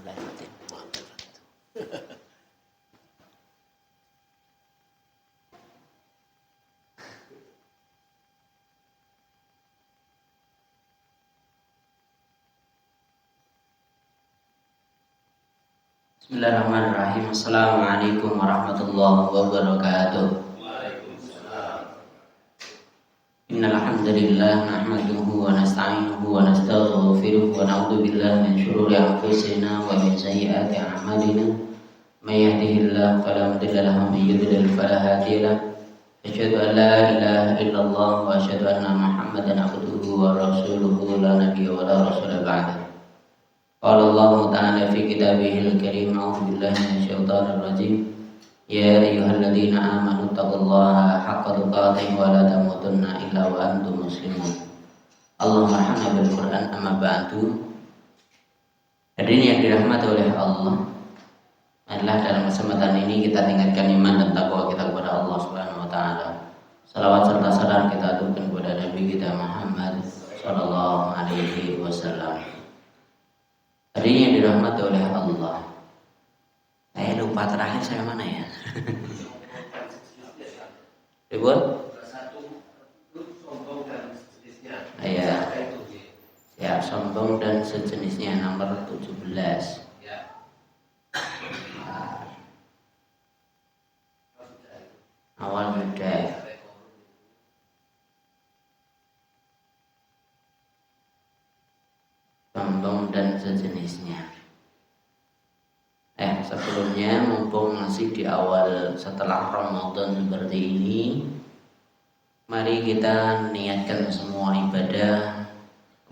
Bismillahirrahmanirrahim. Assalamualaikum warahmatullahi wabarakatuh. Innal hamdalillah nahmaduhu wa nasta'inuhu wa nastaghfiruh wa na'udzu billahi min shururi anfusina wa min sayyiati a'malina. May yahdihillahu fala mudilla lahu wa may yudlil fala hadiya lahu. Asyhadu an la ilaha illallah wa asyhadu anna Muhammadan abduhu wa rasuluhu la nabiyya wa la rasula ba'dahu. Qala Allah Ta'ala fi kitabihil karim, a'udzu billahi minasyaitonir rajim. Ya ayyuhalladzina amanu taqullaha haqqa tuqatih wa la tamutunna illa wa antum muslimun. Allahumma arhamna bil Qur'an, amma ba'du. Hadirin yang dirahmati oleh Allah, adalah dalam kesempatan ini kita tingkatkan iman dan takwa kita kepada Allah Subhanahu wa taala. Salawat serta salam kita aturkan kepada Nabi kita Muhammad sallallahu alaihi wasallam. Hadirin yang dirahmati oleh Allah. Saya lupa terakhir saya mana ya? Ribut? Ya. Ya, sombong dan sejenisnya nomor 17. Awal muda. Sombong dan sejenisnya. Sebelumnya mumpung masih di awal setelah Ramadan seperti ini, mari kita niatkan semua ibadah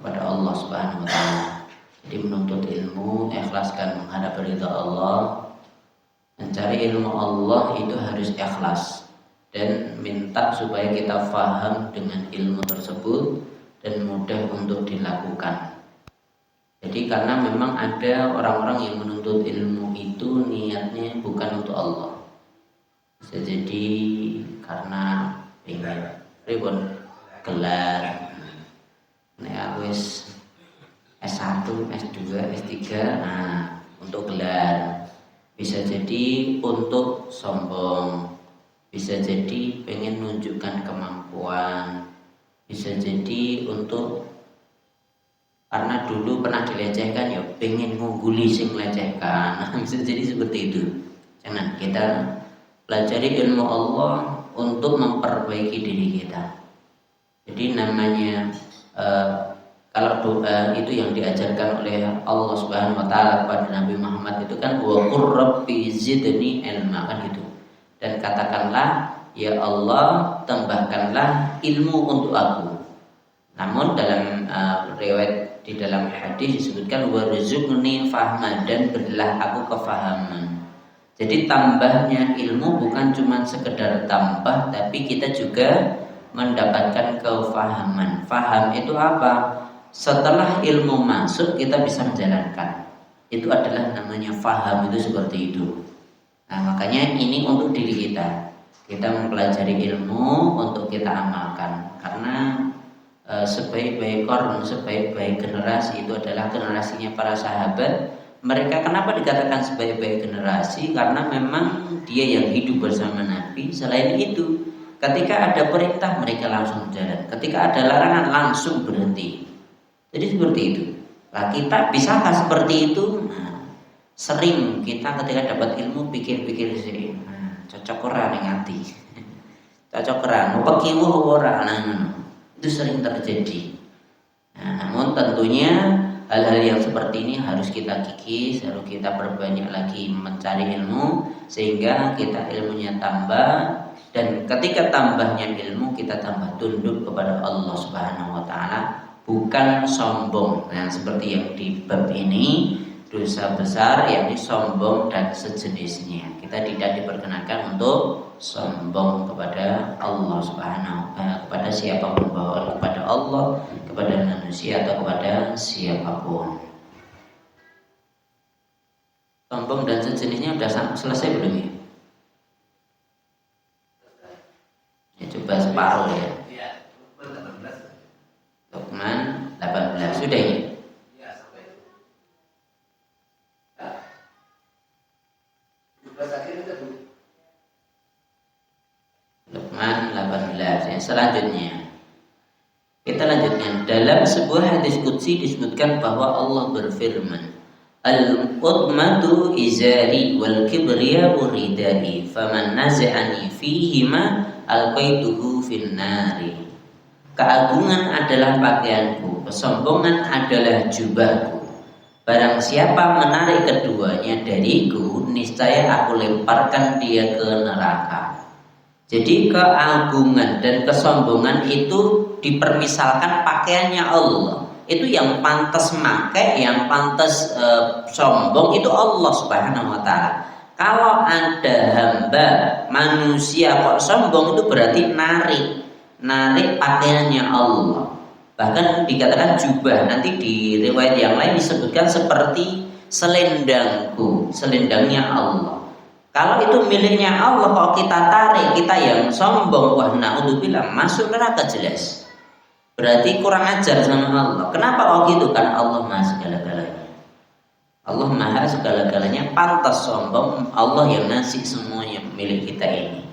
kepada Allah Subhanahu wa taala. Jadi menuntut ilmu, ikhlaskan menghadap ridha Allah. Mencari ilmu Allah itu harus ikhlas dan minta supaya kita faham dengan ilmu tersebut dan mudah untuk dilakukan. Jadi karena memang ada orang-orang yang menuntut ilmu itu niatnya bukan untuk Allah. Bisa jadi karena ingin ribon gelar. Nek wis S1, S2, S3, untuk gelar. Bisa jadi untuk sombong. Bisa jadi pengen menunjukkan kemampuan. Bisa jadi untuk karena dulu pernah dilecehkan, ya pengen ngungguli sing melecehkan. Bisa jadi seperti itu. Jangan, kita pelajari ilmu Allah untuk memperbaiki diri kita. Jadi namanya kalau doa itu yang diajarkan oleh Allah Subhanahu wa taala kepada Nabi Muhammad itu kan wa qur rabbi zidni ilma, kan itu. Dan katakanlah, ya Allah, tambahkanlah ilmu untuk aku. Namun dalam riwayat di dalam hadis disebutkan warzuqni fahman, dan berilah aku kefahaman. Jadi tambahnya ilmu bukan cuma sekedar tambah, tapi kita juga mendapatkan kefahaman. Faham itu apa? Setelah ilmu masuk kita bisa menjalankan. Itu adalah namanya faham, itu seperti itu. Nah, makanya ini untuk diri kita. Kita mempelajari ilmu untuk kita amalkan. Karena sebaik-baik korun, sebaik-baik generasi itu adalah generasinya para sahabat. Mereka kenapa dikatakan sebaik-baik generasi? Karena memang dia yang hidup bersama Nabi. Selain itu, ketika ada perintah mereka langsung jalan, ketika ada larangan langsung berhenti. Jadi seperti itu. Nah, kita bisakah seperti itu? Sering kita ketika dapat ilmu pikir-pikir sih, cocok ora ning ati. Cocok ora, pekiwuh ora itu sering terjadi. Namun tentunya hal-hal yang seperti ini harus kita kikis, harus kita perbanyak lagi mencari ilmu sehingga kita ilmunya tambah, dan ketika tambahnya ilmu kita tambah tunduk kepada Allah Subhanahu wa taala, bukan sombong. Nah, seperti yang di bab ini, dosa besar yakni sombong dan sejenisnya. Kita tidak diperkenankan untuk sombong kepada Allah Subhanahu kepada siapapun, bahwa kepada Allah, kepada manusia atau kepada siapapun. Sombong dan sejenisnya sudah selesai belum ya? Ya coba separuh ya. Luqman 18 sudah ya? selanjutnya. Kita lanjutkan. Dalam sebuah hadis qudsi disebutkan bahwa Allah berfirman, Al-qudmatu izari wal kibriya'u ridai, faman naza'ani fihima alqaituhu finnari. Keagungan adalah pakaianku, kesombongan adalah jubahku. Barang siapa menarik keduanya dariku, niscaya aku lemparkan dia ke neraka. Jadi keagungan dan kesombongan itu dipermisalkan pakaiannya Allah. Itu yang pantas make, yang pantas sombong itu Allah Subhanahu wa taala. Kalau ada hamba manusia kok sombong, itu berarti narik pakaiannya Allah. Bahkan dikatakan jubah, nanti di riwayat yang lain disebutkan seperti selendangku, selendangnya Allah. Kalau itu miliknya Allah, kalau kita tarik, kita yang sombong, wah naudzubillah, masuk neraka jelas. Berarti kurang ajar sama Allah. Kenapa kok gitu? Kan Allah Maha segala-galanya. Allah Maha segala-galanya, pantas sombong. Allah yang ngasih semuanya milik kita ini.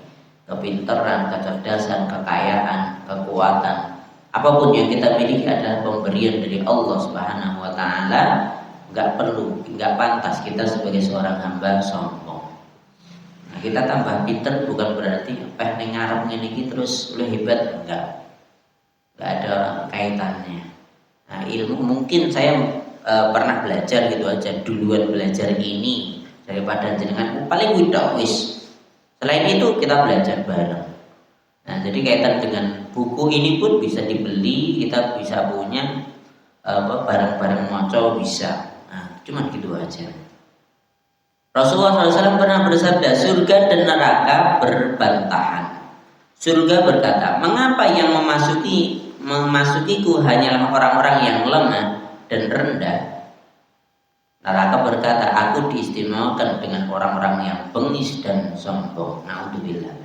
Kepintaran, kecerdasan, kekayaan, kekuatan, apapun yang kita miliki adalah pemberian dari Allah Subhanahu wa taala. Enggak pantas kita sebagai seorang hamba sombong. Nah, kita tambah pinter bukan berarti ning ngarep ngene iki terus lu hebat, enggak ada kaitannya. Nah, ilmu mungkin saya pernah belajar gitu aja, duluan belajar ini daripada jenengan paling widak wis. Selain itu kita belajar bareng. Nah, jadi kaitan dengan buku ini pun bisa dibeli, kita bisa punya barang-barang maca bisa. Nah, cuma gitu aja. Rasulullah SAW pernah bersabda, surga dan neraka berbantahan. Surga berkata, mengapa yang memasukiku hanyalah orang-orang yang lemah dan rendah? Neraka berkata, aku diistimewakan dengan orang-orang yang bengis dan sombong. Naudzubillah.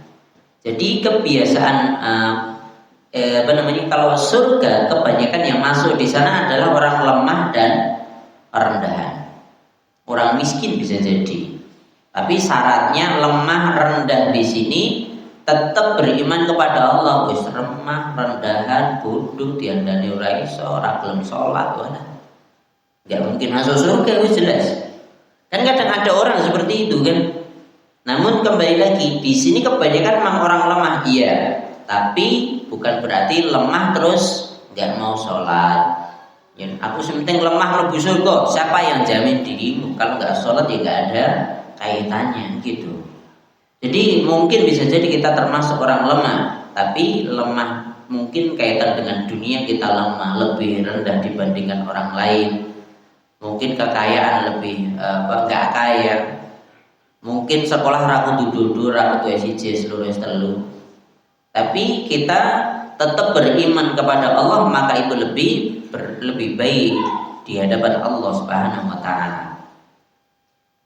Jadi kebiasaan kalau surga kebanyakan yang masuk di sana adalah orang lemah dan rendahan. Orang miskin bisa jadi. Tapi syaratnya lemah rendah di sini tetap beriman kepada Allah. Wis lemah rendahan bodoh diandani ora iso, ora gelem salat, enggak mungkin masuk surga, wis jelas. Kan kadang ada orang seperti itu kan. Namun kembali lagi, di sini kebanyakan memang orang lemah, iya, tapi bukan berarti lemah terus nggak mau sholat. Ya, aku sementing lemah lebih surga. Siapa yang jamin dirimu? Kalau nggak sholat ya nggak ada kaitannya gitu. Jadi mungkin bisa jadi kita termasuk orang lemah, tapi lemah mungkin kaitan dengan dunia kita lemah, lebih rendah dibandingkan orang lain. Mungkin kekayaan lebih nggak kaya. Mungkin sekolah raku dudu raku SIJ seluruh telu. Tapi kita tetap beriman kepada Allah, maka itu lebih baik di hadapan Allah Subhanahu wa taala.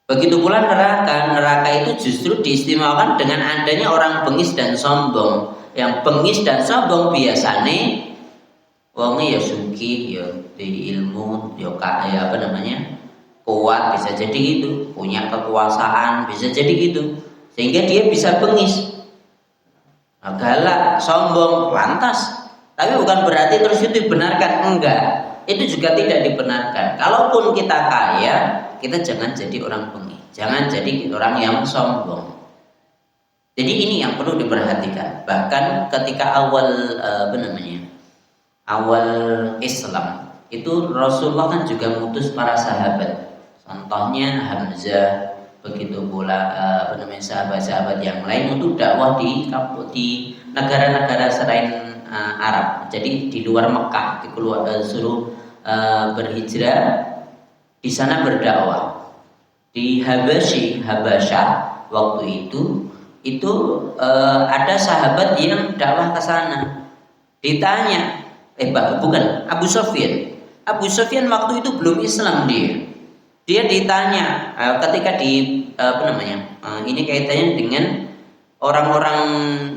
Begitu pula neraka itu justru diistimewakan dengan adanya orang bengis dan sombong. Yang bengis dan sombong biasanya wongnya ya sugih, ya di ilmu, ya kaya kuat, bisa jadi gitu, punya kekuasaan, bisa jadi gitu, sehingga dia bisa bengis, galak, sombong, lantas. Tapi bukan berarti terus itu dibenarkan, enggak. Itu juga tidak dibenarkan. Kalaupun kita kaya, kita jangan jadi orang bengis, jangan jadi orang yang sombong. Jadi ini yang perlu diperhatikan. Bahkan ketika awal Islam itu Rasulullah kan juga mengutus para sahabat. Contohnya Hamzah, begitu pula sahabat-sahabat yang lain untuk dakwah di negara-negara selain Arab. Jadi di luar Mekah, suruh berhijrah, di sana berdakwah. Di Habasyah waktu itu ada sahabat yang dakwah ke sana. Ditanya, Abu Sufyan. Abu Sufyan waktu itu belum Islam dia. Dia ditanya ketika ini kaitannya dengan orang-orang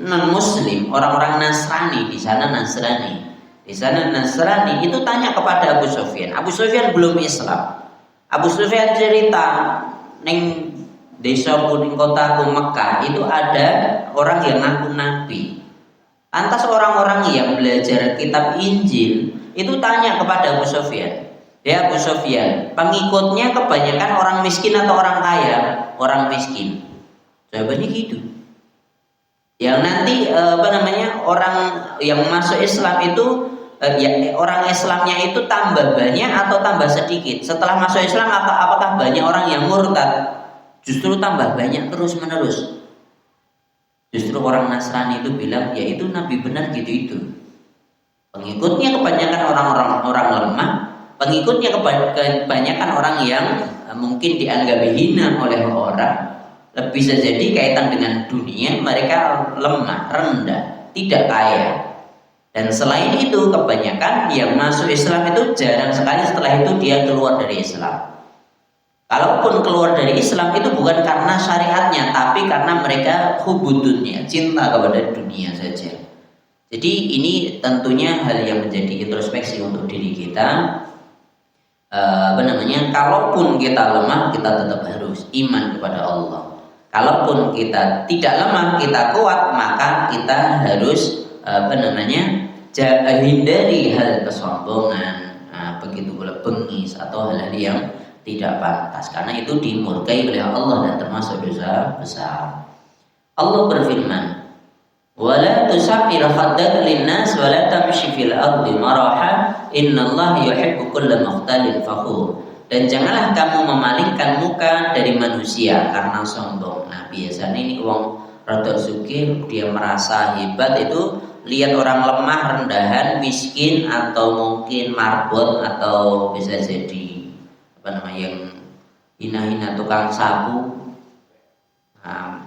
non Muslim, orang-orang Nasrani di sana Nasrani. Di sana Nasrani itu tanya kepada Abu Sufyan. Abu Sufyan belum Islam. Abu Sufyan cerita, neng desa kuning kotaku Mekah itu ada orang yang ngaku nabi. Lantas orang-orang yang belajar kitab Injil itu tanya kepada Abu Sufyan, ya Abu Sufyan, pengikutnya kebanyakan orang miskin atau orang kaya? Orang miskin. Jawabannya gitu. Yang nanti orang yang masuk Islam itu orang Islamnya itu tambah banyak atau tambah sedikit? Setelah masuk Islam apakah banyak orang yang murtad? Justru tambah banyak terus menerus. Justru orang Nasrani itu bilang, ya itu Nabi benar gitu itu. Pengikutnya kebanyakan orang lemah, pengikutnya kebanyakan orang yang mungkin dianggap hina oleh orang. Bisa jadi kaitan dengan dunia, mereka lemah, rendah, tidak kaya. Dan selain itu kebanyakan yang masuk Islam itu jarang sekali setelah itu dia keluar dari Islam. Kalaupun keluar dari Islam itu bukan karena syariatnya, tapi karena mereka hubud dunia, cinta kepada dunia saja. Jadi ini tentunya hal yang menjadi introspeksi untuk diri kita. Kalaupun kita lemah, kita tetap harus iman kepada Allah. Kalaupun kita tidak lemah, kita kuat, maka kita harus hindari hal kesombongan, begitu pula bengis atau hal-hal yang tidak pantas, karena itu dimurkai oleh Allah dan termasuk dosa besar. Allah berfirman, "Wala tusaffir khaddaka lin-nas wa la tamshi fil ardi maraha innallaha yuhibbu kulla mukhtalin fakhur." Dan janganlah kamu memalingkan muka dari manusia karena sombong. Nah, biasanya ini wong rada sugih, dia merasa hebat itu lihat orang lemah, rendahan, miskin atau mungkin marbot atau bisa jadi yang hina-hina tukang sapu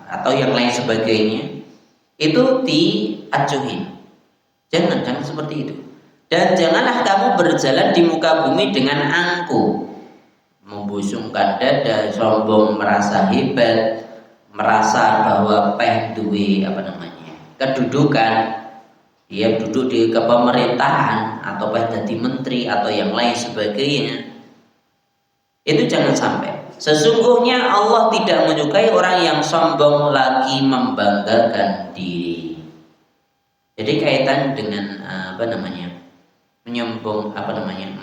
atau yang lain sebagainya, itu diacuhin. Jangan seperti itu. Dan janganlah kamu berjalan di muka bumi dengan angkuh, membusungkan dada, sombong, merasa hebat, merasa bahwa duwe kedudukan, dia duduk di kepemerintahan atau jadi menteri atau yang lain sebagainya. Itu jangan sampai. Sesungguhnya Allah tidak menyukai orang yang sombong lagi membanggakan diri. Jadi kaitan dengan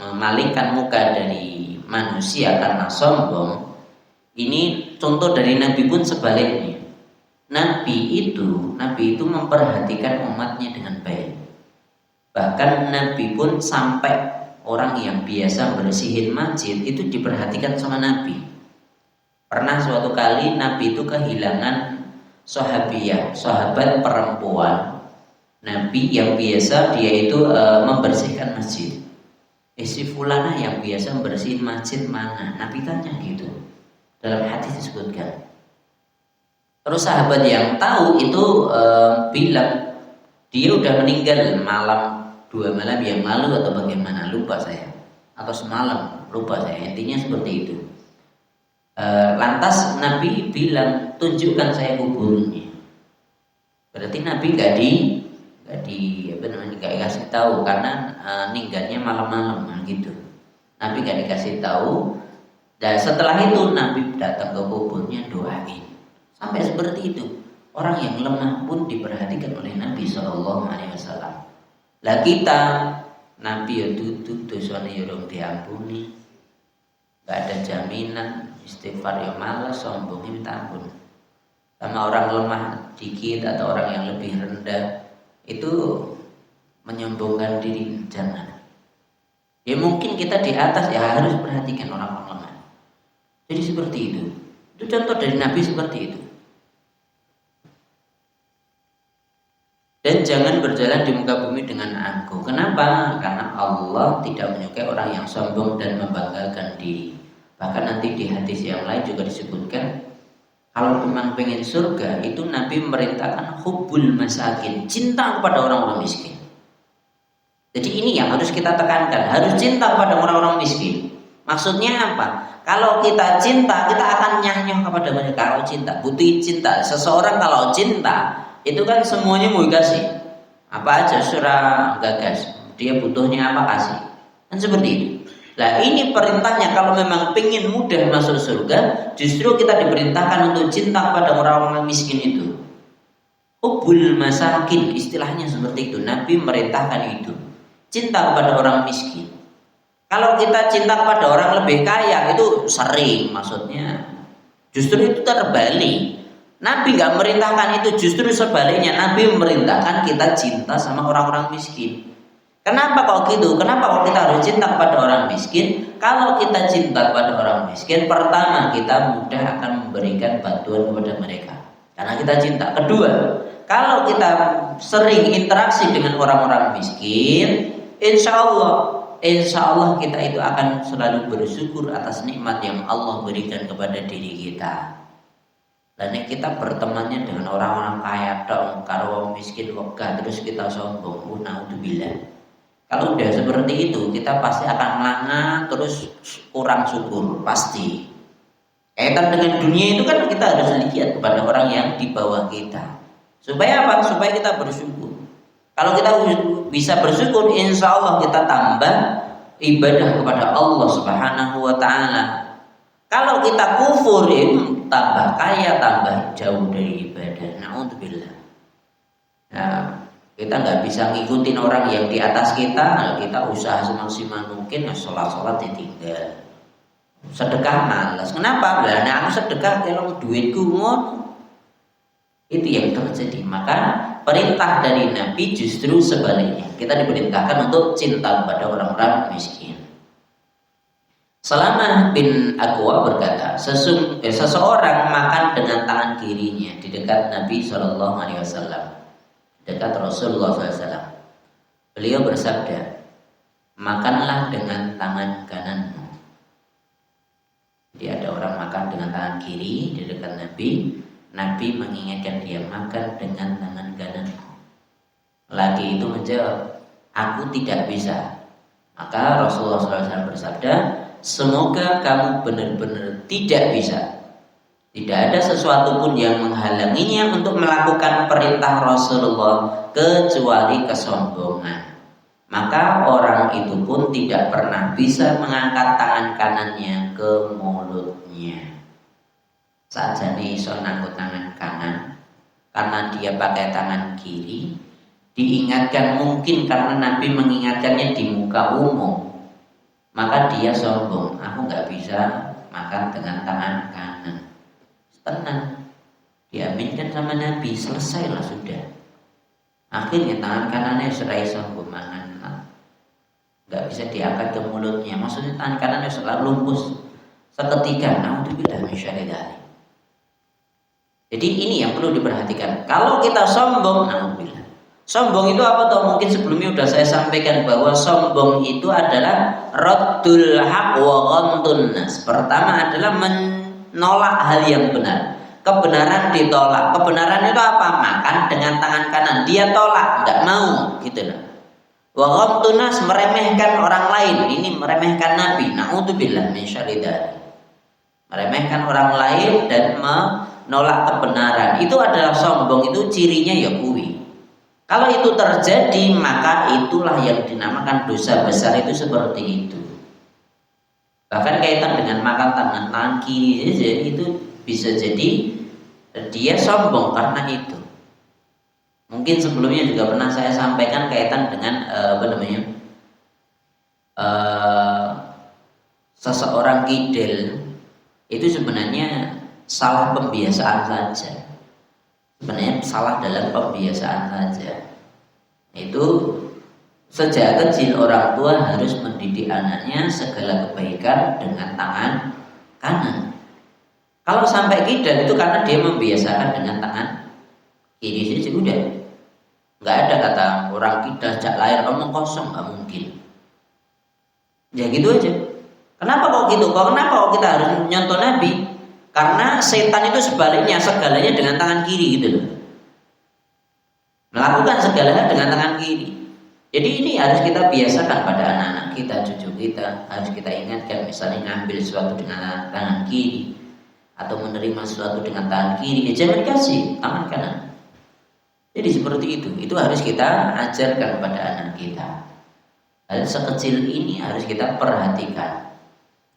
memalingkan muka dari manusia karena sombong. Ini contoh dari Nabi pun sebaliknya. Nabi itu memperhatikan umatnya dengan baik. Bahkan Nabi pun sampai orang yang biasa bersihin masjid itu diperhatikan sama Nabi. Pernah suatu kali Nabi itu kehilangan sahabat perempuan Nabi yang biasa dia itu membersihkan masjid. Si fulana yang biasa membersihin masjid mana? Nabi tanya gitu. Dalam hadis disebutkan. Terus sahabat yang tahu itu bilang dia udah meninggal 2 malam yang lalu atau bagaimana, lupa saya, atau semalam, lupa saya, intinya seperti itu. Lantas Nabi bilang, tunjukkan saya kuburnya. Berarti Nabi nggak dikasih tahu karena ninggalnya malam-malam gitu. Nabi nggak dikasih tahu. Dan setelah itu Nabi datang ke kuburnya, doain. Sampai seperti itu. Orang yang lemah pun diperhatikan oleh Nabi SAW. Lah kita Nabi ya duduk dosane ya urung diampuni, nggak ada jaminan, istighfar ya malas, sombong minta ampun. Sama orang lemah dikit atau orang yang lebih rendah itu menyombongkan diri, jangan. Ya mungkin kita di atas ya harus perhatikan orang lemah. Jadi seperti itu. Itu contoh dari Nabi seperti itu. Dan jangan berjalan di muka bumi dengan angkuh. Kenapa? Karena Allah tidak menyukai orang yang sombong dan membanggakan diri. Bahkan nanti di hadis yang lain juga disebutkan, kalau memang pengen surga itu Nabi memerintahkan hubbul masakin, cinta kepada orang-orang miskin. Jadi ini yang harus kita tekankan, harus cinta kepada orang-orang miskin. Maksudnya apa? Kalau kita cinta, kita akan nyah-nyah kepada mereka. Kalau cinta, butuh cinta. Seseorang kalau cinta itu kan semuanya mau dikasih, apa aja surah gagas, dia butuhnya apa kasih, kan seperti itu. Nah ini perintahnya, kalau memang pengen mudah masuk surga, justru kita diperintahkan untuk cinta kepada orang-orang miskin itu. Ubul masakin, istilahnya seperti itu. Nabi merintahkan itu. Cinta kepada orang miskin. Kalau kita cinta kepada orang lebih kaya itu sering, maksudnya justru itu terbalik. Nabi nggak merintahkan itu, justru sebaliknya. Nabi memerintahkan kita cinta sama orang-orang miskin. Kenapa kok gitu? Kenapa kok kita harus cinta kepada orang miskin? Kalau kita cinta kepada orang miskin, pertama kita mudah akan memberikan bantuan kepada mereka karena kita cinta. Kedua, kalau kita sering interaksi dengan orang-orang miskin, insya Allah kita itu akan selalu bersyukur atas nikmat yang Allah berikan kepada diri kita. Dan kita bertemannya dengan orang-orang kaya dong, kalau miskin wegah terus kita sombong, naudzubillah. Kalau udah seperti itu, kita pasti akan melangah terus kurang syukur, pasti. Kaitan dengan dunia itu kan kita harus lihat kepada orang yang di bawah kita. Supaya apa? Supaya kita bersyukur. Kalau kita bisa bersyukur, insya Allah kita tambah ibadah kepada Allah Subhanahu wa Ta'ala. Kalau kita kufur, tambah kaya, tambah jauh dari ibadah. Na'udzubillah. Nah, kita nggak bisa ngikutin orang yang di atas kita. Kita usaha semaksimal mungkin, sholat ditinggal. Sedekah malas. Kenapa? Nah, aku sedekah kalau duitku ngono. Itu yang terjadi. Maka perintah dari Nabi justru sebaliknya. Kita diperintahkan untuk cinta kepada orang-orang miskin. Salamah bin Aqwa berkata, seseorang makan dengan tangan kirinya di dekat Nabi SAW, dekat Rasulullah SAW. Beliau bersabda, makanlah dengan tangan kananmu. Jadi ada orang makan dengan tangan kiri di dekat Nabi. Nabi mengingatkan dia, makan dengan tangan kananmu. Laki itu menjawab, aku tidak bisa. Maka Rasulullah SAW bersabda, semoga kamu benar-benar tidak bisa. Tidak ada sesuatu pun yang menghalanginya untuk melakukan perintah Rasulullah kecuali kesombongan. Maka orang itu pun tidak pernah bisa mengangkat tangan kanannya ke mulutnya. Sajane iso nangkut tangan kanan karena dia pakai tangan kiri. Diingatkan mungkin karena Nabi mengingatkannya di muka umum. Maka dia sombong, aku nggak bisa makan dengan tangan kanan. Tenang, diaminkan sama Nabi, selesailah sudah. Akhirnya tangan kanannya serai sombong mangan, nggak bisa diangkat ke mulutnya. Maksudnya tangan kanannya selalu lumpuh seketika. Naudzubillah min syarri dzalik. Jadi ini yang perlu diperhatikan. Kalau kita sombong, naudzubillah. Sombong itu apa toh? Mungkin sebelumnya sudah saya sampaikan bahwa sombong itu adalah raddul haq wa ghamtun nas. Pertama adalah menolak hal yang benar. Kebenaran ditolak. Kebenaran itu apa? Makan dengan tangan kanan. Dia tolak, enggak mau, gitu loh. Wa ghamtun nas, meremehkan orang lain. Ini meremehkan Nabi. Na'udzubillah min syarri dzalik. Meremehkan orang lain dan menolak kebenaran. Itu adalah sombong, itu cirinya ya kuwi. Kalau itu terjadi, maka itulah yang dinamakan dosa besar, itu seperti itu. Bahkan kaitan dengan makan tangan kiri itu bisa jadi dia sombong karena itu. Mungkin sebelumnya juga pernah saya sampaikan kaitan dengan seseorang kidal itu sebenarnya salah pembiasaan saja. Sebenarnya salah dalam pembiasaan saja. Itu sejak kecil orang tua harus mendidik anaknya segala kebaikan dengan tangan kanan. Kalau sampai kidal itu karena dia membiasakan dengan tangan kiri saja udah. Nggak ada kata orang kidal sejak lahir omong kosong, nggak mungkin. Ya gitu aja. Kenapa kok gitu? Kenapa kok kita harus nyontoh Nabi? Karena setan itu sebaliknya, segalanya dengan tangan kiri gitu loh. Melakukan segala hal dengan tangan kiri. Jadi ini harus kita biasakan pada anak-anak kita, cucu kita. Harus kita ingatkan, misalnya ngambil sesuatu dengan tangan kiri atau menerima sesuatu dengan tangan kiri, jangan kasih tangan kanan. Jadi seperti itu. Itu harus kita ajarkan kepada anak kita. Hal sekecil ini harus kita perhatikan.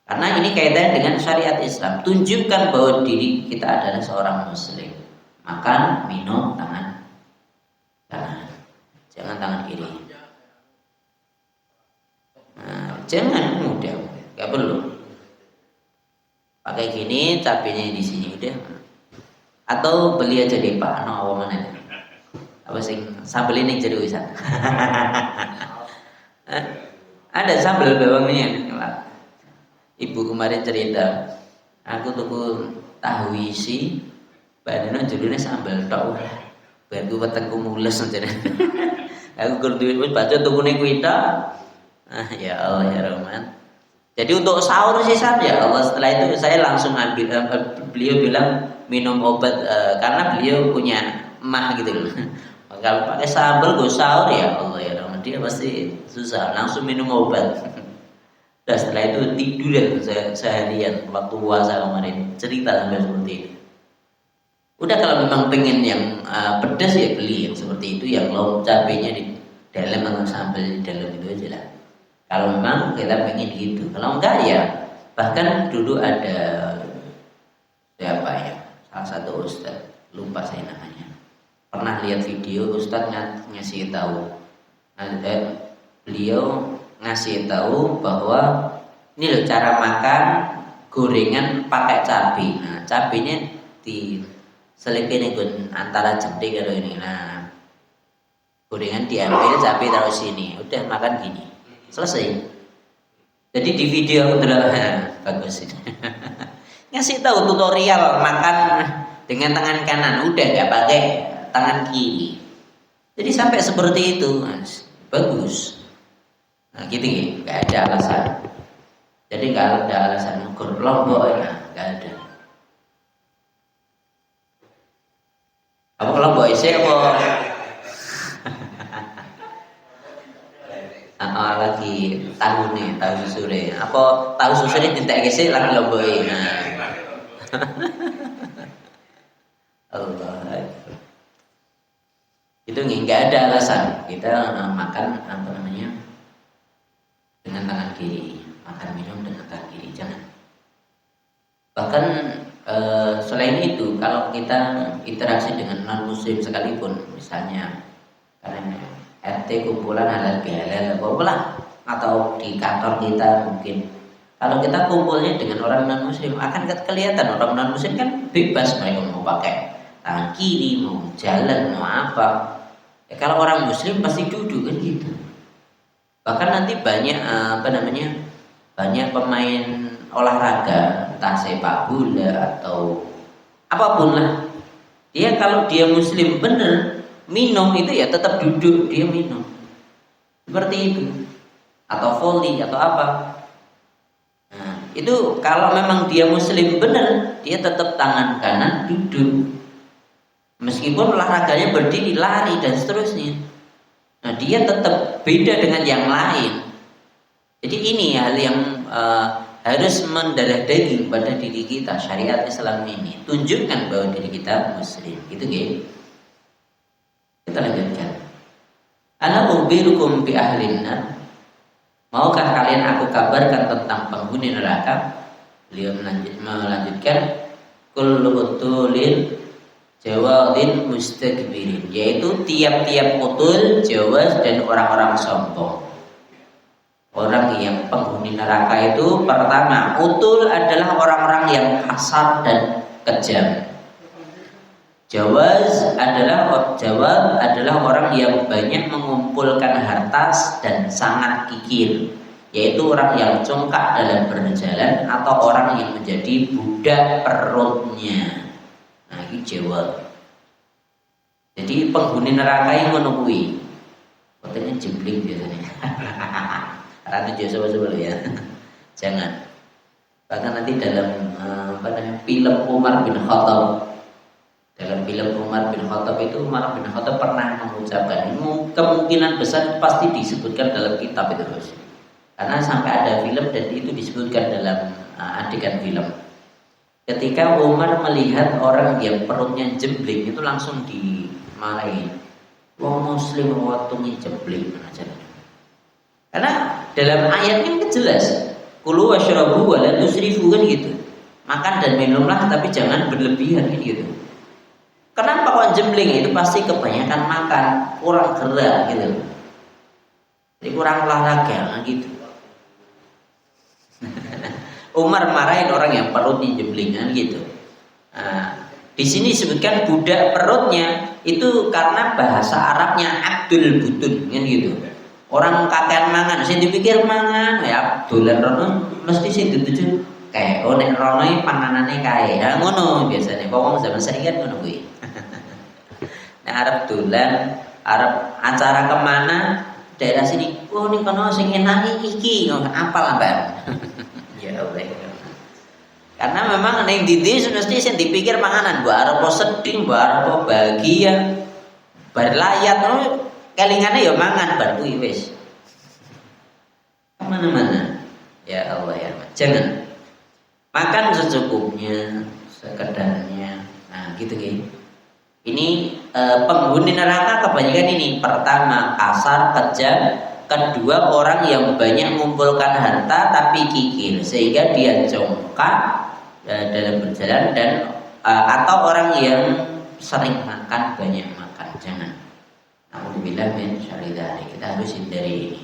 Karena ini kaitannya dengan syariat Islam. Tunjukkan bahwa diri kita adalah seorang muslim. Makan, minum, tangan jangan tangan kiri. Nah, jangan mudah, nggak perlu. Pakai gini, cabenya di sini udah. Atau beli aja deh Pak, no apa mana? Apa sih sambal ini jadi wisan? Ada sambal bawangnya, Pak. Ibu kemarin cerita, aku tuku tahu isi, badannya judulnya sambal tok. Baru wetengku mules aja. Aku kudu wis baca tukune kuwi tok. Ya Allah ya Rahman. Jadi untuk sahur sih ya Allah, setelah itu saya langsung ambil, beliau bilang minum obat karena beliau punya emah gitu loh. Kalau pakai sambal gue sahur ya Allah ya Rahman, dia pasti susah, langsung minum obat. Dan setelah itu tidur seharian waktu puasa kemarin, cerita sampai seperti itu. Udah kalau memang pengen yang pedas ya beli yang seperti itu, yang cabenya di dalam atau sambal di dalam itu aja lah. Kalau memang kita pengen gitu, kalau enggak ya bahkan dulu ada siapa ya, salah satu ustadz, lupa saya namanya, pernah lihat video ustadz ngasih tahu, beliau ngasih tahu bahwa ini loh cara makan gorengan pakai cabai. Nah cabenya diselipin antara jempol kalau ini, nah gorengan diambil, cabai taruh sini, udah makan gini. Selesai. Jadi di video aku bagus ini. Ngasih tahu tutorial makan dengan tangan kanan, udah nggak pakai tangan kiri. Jadi sampai seperti itu, Mas. Bagus. Nah, gitu ya, nggak ada alasan. Jadi nggak ada alasan ukur lombok ya, nggak ada. Apa kelompok isi apa? Lagi tahu nih, tahu susure. Apa tahu susure tidak gesek lagi lomboke. Nah. Allah. Itu nggak ada alasan kita makan apa namanya dengan tangan kiri, makan minum dengan tangan kiri, jangan. Bahkan selain itu, kalau kita interaksi dengan non muslim sekalipun, misalnya karena RT kumpulan halal bihalal apa atau di kantor kita mungkin, kalau kita kumpulnya dengan orang non muslim akan kelihatan orang non muslim kan bebas, mereka mau pakai tangan kiri, mau jalan, mau apa. Kalau orang muslim pasti duduk kan gitu. Bahkan nanti banyak banyak pemain olahraga, entah sepak bola atau apapun lah, dia kalau dia muslim bener minum itu ya tetap duduk, dia minum seperti itu, atau volley atau apa. Nah, itu kalau memang dia muslim benar, dia tetap tangan kanan duduk, meskipun olahraganya berdiri, lari dan seterusnya. Nah, dia tetap beda dengan yang lain. Jadi ini hal yang harus mendarah daging pada diri kita. Syariat Islam ini tunjukkan bahwa diri kita muslim, gitu gitu. Kita lanjutkan. Ana ukhbirukum bi ahlin nar. Maukah kalian aku kabarkan tentang penghuni neraka? Beliau melanjutkan, kullu utulin jawadin mustakbirin, yaitu tiap-tiap utul, jawaz dan orang-orang sombong. Orang yang penghuni neraka itu pertama, utul adalah orang-orang yang kasar dan kejam. Jawab adalah orang yang banyak mengumpulkan harta dan sangat kikir, yaitu orang yang congkak dalam berjalan atau orang yang menjadi budak perutnya. Nah, ini jawab. Jadi penghuni neraka yang menungui, katanya jembling biasanya. Ratu Joshua sebelum ya, jangan. Bahkan nanti dalam film Umar bin Khattab. Dalam film Umar bin Khattab itu, Umar bin Khattab pernah mengucapkan, kemungkinan besar pasti disebutkan dalam kitab itu, Bos. Karena sampai ada film dan itu disebutkan dalam adegan film. Ketika Umar melihat orang yang perutnya jembling itu langsung dimarahin. Wong muslim waktunya jembling aja. Karena dalam ayatnya kan jelas, kulu washrabu wa la tusrifu kan gitu. Makan dan minumlah tapi jangan berlebihan kan gitu. Kenapa kok jembling? Itu pasti kebanyakan makan, kurang gerak gitu. Jadi kurang olahraga gitu. Umar marahin orang yang perutnya jemblingan gitu. Nah, di sini disebutkan budak perutnya itu karena bahasa Arabnya Abdul Butun kan gitu. Orang kakean mangan, sing dipikir mangan ya dolan rono mesti sing dituju kayak nek rono iki panganane kae. Ha ngono biasane wong zaman saiki kan ngono kuwi. Nek arep dolan, arep acara kemana daerah sini, oh ning kono sing enak iki, apal Mbak. Ya Allah. Karena memang ning ndi mesti sing dipikir panganan, mbok arep sedih, mbok arep bahagia. Bar layat kelingane ya mangan bar kuwi wis. Kemana-mana. Ya Allah ya. Jangan makan secukupnya, sekedarnya. Nah, gitu gitu. Ini penghuni neraka kebanyakan ini. Pertama, kasar, kejam. Kedua, orang yang banyak mengumpulkan harta tapi kikir sehingga dia congkak dalam berjalan dan atau orang yang sering makan, banyak makan. Jangan. Alhamdulillah min syarri dzalik. Kita harus hindari ini.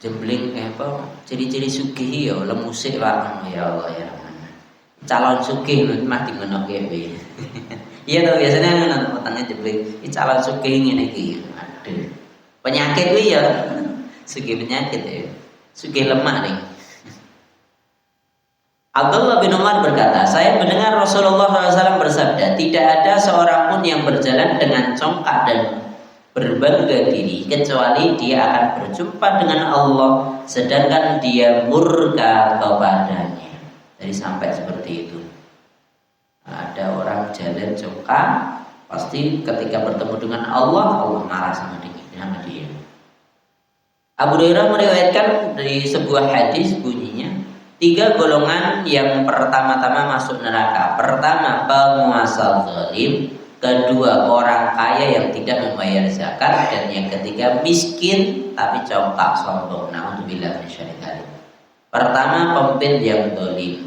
Jembling apa? Ciri-ciri sugih ya lemusik Pak. Ya Allah ya Rahman. Calon sugih mah dimenoke wae. Iya tuh biasanya ngono utangnya jembling. Iki calon sugih ngene iki. Aduh. Penyakit kuwi ya. Sugih penyakit ya. Sugih lemah nih. Abdullah bin Umar berkata, saya mendengar Rasulullah SAW bersabda, tidak ada seorang pun yang berjalan dengan congkak dan berbangga diri kecuali dia akan berjumpa dengan Allah sedangkan dia murka kepadanya. Jadi sampai seperti itu. Ada orang jalan congkak, pasti ketika bertemu dengan Allah, Allah marah sama dia. Abu Hurairah meriwayatkan dari sebuah hadis bunyinya, 3 golongan yang pertama-tama masuk neraka. Pertama, penguasa zalim. Kedua, orang kaya yang tidak membayar zakat. Dan yang ketiga, miskin tapi congkak sombong. Na'udzubillah min syarri dzalik. Pertama, pemimpin yang zalim.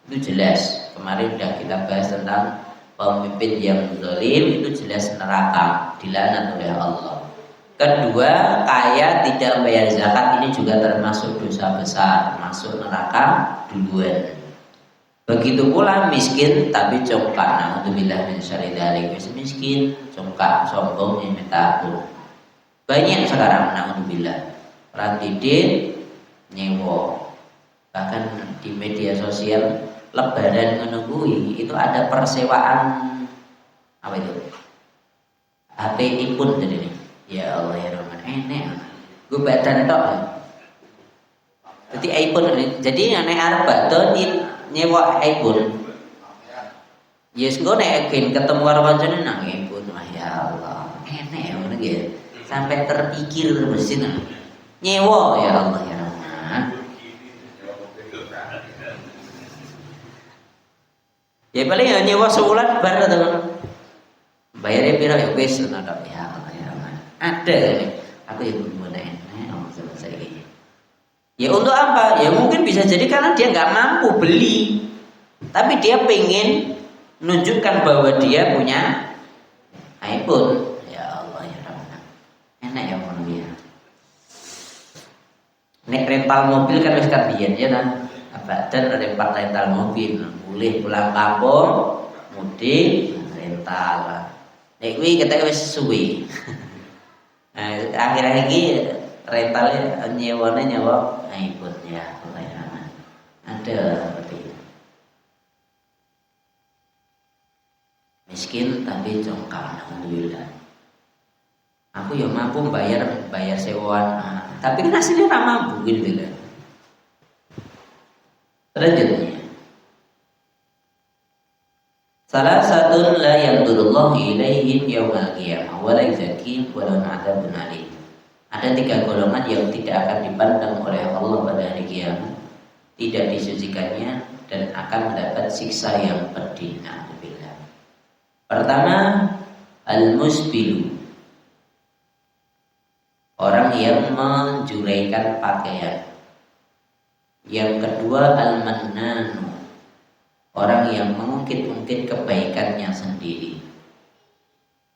Itu jelas. Kemarin sudah kita bahas tentang pemimpin yang zalim, itu jelas neraka, dilaknat oleh Allah. Kedua, kaya tidak membayar zakat, ini juga termasuk dosa besar, masuk neraka duluan. Begitu pula miskin tapi congkak, na'udzubillah min syarri dzalik. Miskin, congkak, sombong, minta ampun. Banyak sekarang, na'udzubillah. Rantidin, nyewo. Bahkan di media sosial lebaran menunggui itu ada persewaan apa itu? HP impun jadi ini. Ya Allah ya Rahman, enek. Gue badan tok. Jadi iPhone, jadi nek arep badhe nyewa iPhone. Yes, gue nek ketemu karo kancane nang iPhone. Wah ya Allah, enek ngono nggih. Sampai terpikir terbesin. Nyewa ya Allah ya Rahman. Ya paling ya nyewa sebulan bar to. Bayarnya pira ya wis ngono tok ya. Ada nih, aku yang belum enak sama saya ini. Ya untuk apa? Ya mungkin bisa jadi karena dia nggak mampu beli, tapi dia pengen menunjukkan bahwa dia punya iPhone. Ya Allah ya Rahman, enak ya manusia. Nek rental mobil kan wis kabiyen ya kan, apa dan rental mobil, boleh pulang kampung, mudik, rental. Nek kuwi ketek wis suwe. Nah, akhir-akhir ini rentalnya nyewa iPhone ya, ada seperti itu. Miskin tapi congkak, alhamdulillah. Aku ya mampu bayar sewaan, tapi kan hasilnya tak mampu gitu kan. Selanjutnya, salah satu la yandurullahu ilaihim yaumal qiyamah wa la yuzakkihim wa lahum adzabun alim. Ada 3 golongan yang tidak akan dipandang oleh Allah pada hari kiamat, tidak disucikannya dan akan mendapat siksa yang pedih. Alhamdulillah. Pertama, al-musbilu, orang yang menjuraikan pakaian. Yang kedua, al-mannanu, orang yang mengungkit-ungkit kebaikannya sendiri.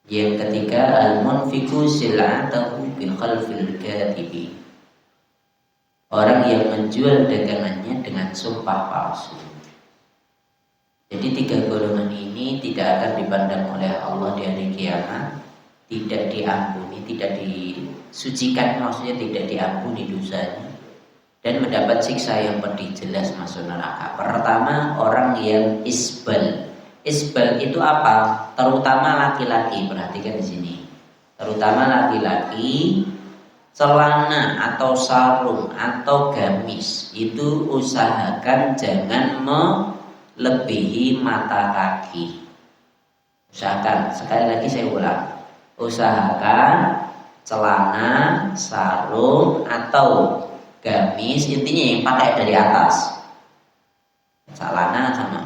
Yang ketiga, al-munfiqu sil'atahu bi khalfil katibi, orang yang menjual dagangannya dengan sumpah palsu. Jadi 3 golongan ini tidak akan dipandang oleh Allah di hari kiamat, tidak diampuni, tidak disucikan, maksudnya tidak diampuni dosanya, dan mendapat siksa yang pedih, jelas masuk neraka. Pertama, orang yang isbal. Isbal itu apa? Terutama laki-laki, perhatikan di sini. Terutama laki-laki, celana atau sarung atau gamis itu usahakan jangan melebihi mata kaki. Usahakan, sekali lagi saya ulang, usahakan celana, sarung atau gamis, intinya yang pakai dari atas, celana sama,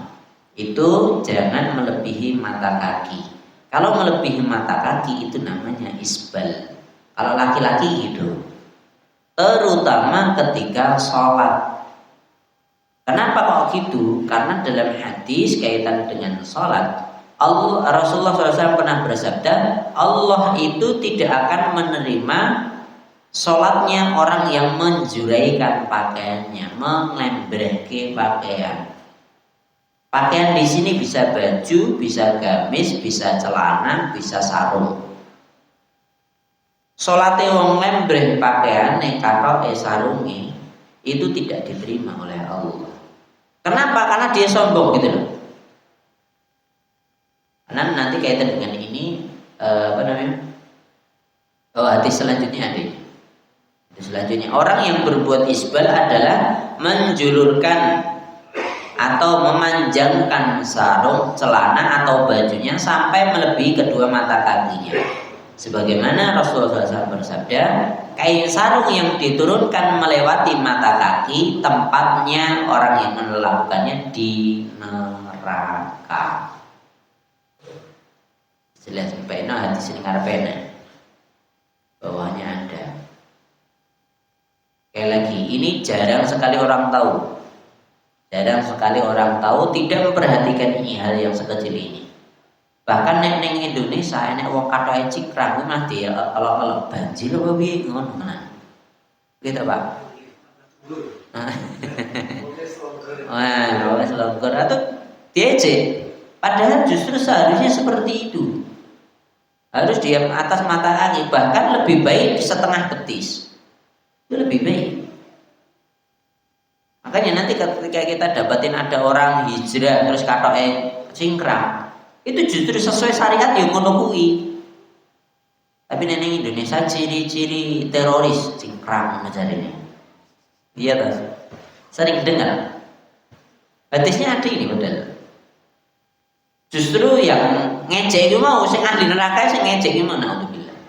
itu jangan melebihi mata kaki. Kalau melebihi mata kaki itu namanya isbal. Kalau laki-laki gitu, terutama ketika sholat. Kenapa kok gitu? Karena dalam hadis kaitan dengan sholat, Rasulullah SAW pernah bersabda, Allah itu tidak akan menerima sholatnya orang yang menjuraikan pakaiannya, mengembrehke pakaian. Pakaian di sini bisa baju, bisa gamis, bisa celana, bisa sarung. Salate wong lembreh pakaiane katoke sarunge itu tidak diterima oleh Allah. Kenapa? Karena dia sombong gitu loh. Karena nanti kaitan dengan ini apa namanya? Oh, hadis selanjutnya ada. Hadis selanjutnya, orang yang berbuat isbal adalah menjulurkan atau memanjangkan sarung, celana atau bajunya sampai melebihi kedua mata kakinya. Sebagaimana Rasulullah SAW bersabda, kain sarung yang diturunkan melewati mata kaki, tempatnya orang yang melakukannya di neraka. Jelas pena hadis ini ngarepena. Bawahnya ada. Sekali lagi, ini jarang sekali orang tahu. Jarang sekali orang tahu, tidak memperhatikan ini, hal yang sekecil ini. Bahkan neng Indonesia, nek wong katoke cikrang kuwi mah dia kalau banjir apa piye ngono menan. Gitu, Pak. Wah, wes longgar atau diejek. Padahal justru seharusnya seperti itu. Harus di atas mata kaki, bahkan lebih baik di setengah betis. Itu lebih baik. Makanya nanti ketika kita dapatin ada orang hijrah terus katoke cingkrang, itu justru sesuai syariat yang ngono kuwi. Tapi neneng Indonesia ciri-ciri teroris cingkrang macam ini. Iya tas. Sering dengar. Hadisnya ada ini padahal. Justru yang ngejek itu mau sing ahli neraka sing ngejek itu mana alhamdulillah.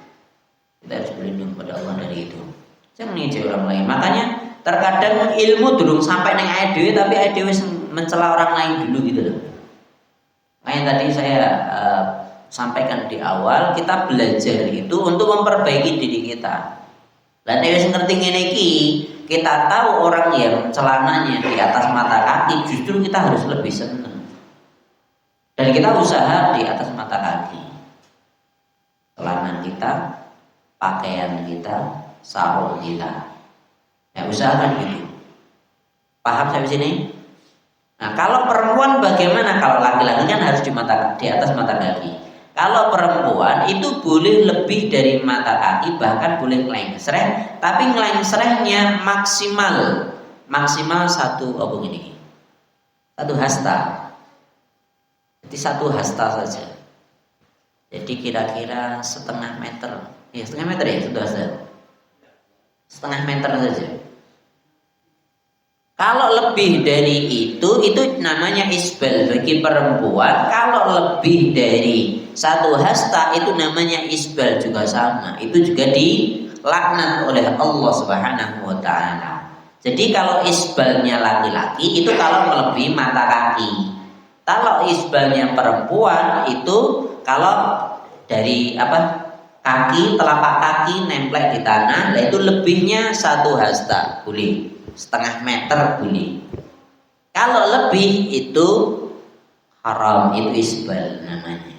Kita harus berlindung pada Allah dari itu. Jangan ngejek orang lain. Makanya terkadang ilmu durung sampai neng awake dhewe tapi awake dhewe mencela orang lain dulu gitu loh. Makanya tadi saya sampaikan di awal, kita belajar itu untuk memperbaiki diri kita. Dan yang ngerti ngene iki, kita tahu orang yang celananya di atas mata kaki, justru kita harus lebih senang. Dan kita usaha di atas mata kaki. Celana kita, pakaian kita, sarung kita. Ya usahakan gitu. Paham sampai sini? Nah, kalau perempuan bagaimana? Kalau laki-laki kan harus di atas mata kaki. Kalau perempuan itu boleh lebih dari mata kaki, bahkan boleh ngelengsreh, tapi ngelengsrehnya maksimal satu apa gini? Satu hasta. Jadi satu hasta saja. Jadi kira-kira setengah meter. Ya, setengah meter ya, satu hasta. Setengah meter saja. Kalau lebih dari itu namanya isbal bagi perempuan. Kalau lebih dari satu hasta itu namanya isbal juga sama. Itu juga dilaknat oleh Allah Subhanahu wa taala. Jadi kalau isbalnya laki-laki itu kalau melebihi mata kaki. Kalau isbalnya perempuan itu kalau dari kaki, telapak kaki nempel di tanah, itu lebihnya satu hasta boleh. Setengah meter boleh. Kalau lebih itu haram, itu isbal namanya.